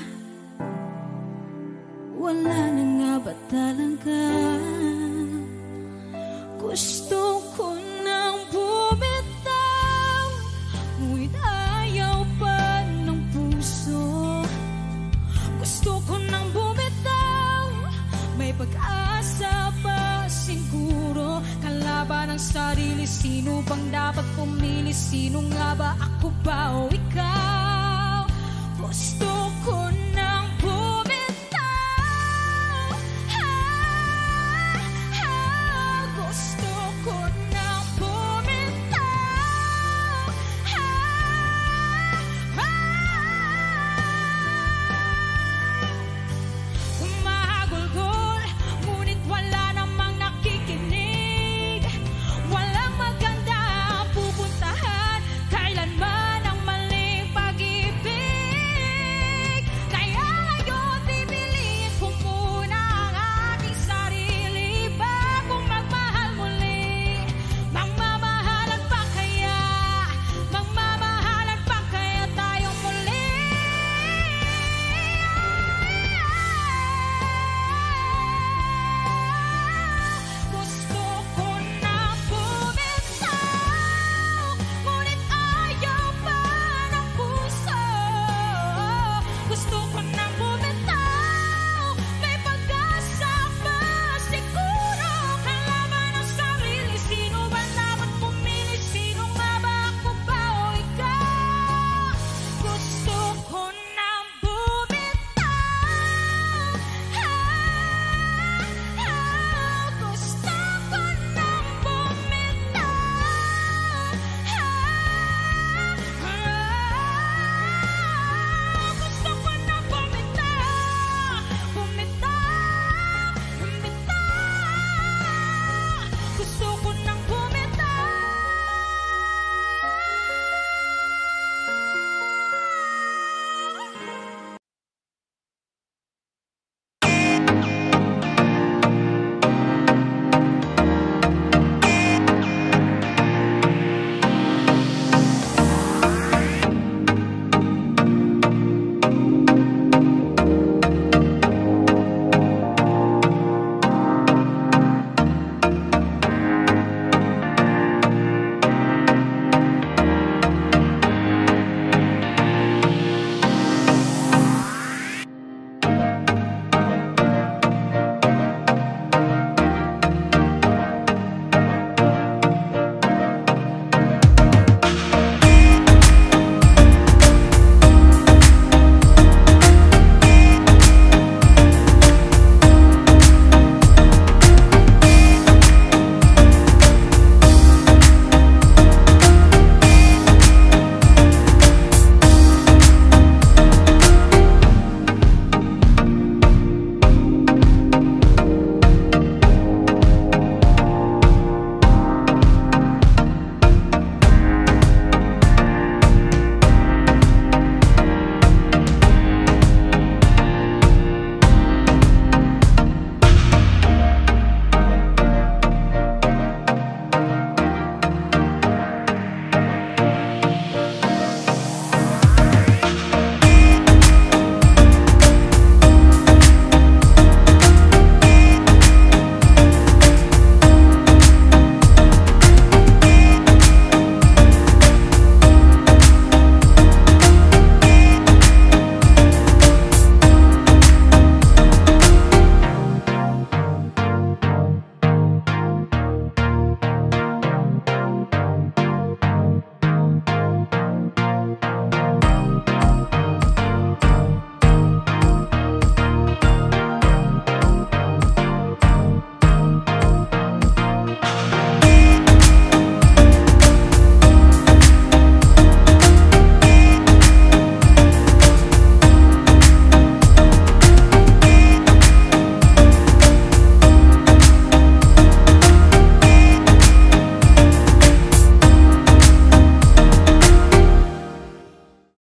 Wala na nga ba talaga? Gusto ko nang bumitaw, ngunit ayaw pa ng puso. Gusto ko nang bumitaw, may pag-asa pa siguro. Kalaban ng sarili, sino bang dapat pumili? Sino nga ba, ako ba o ikaw? Gusto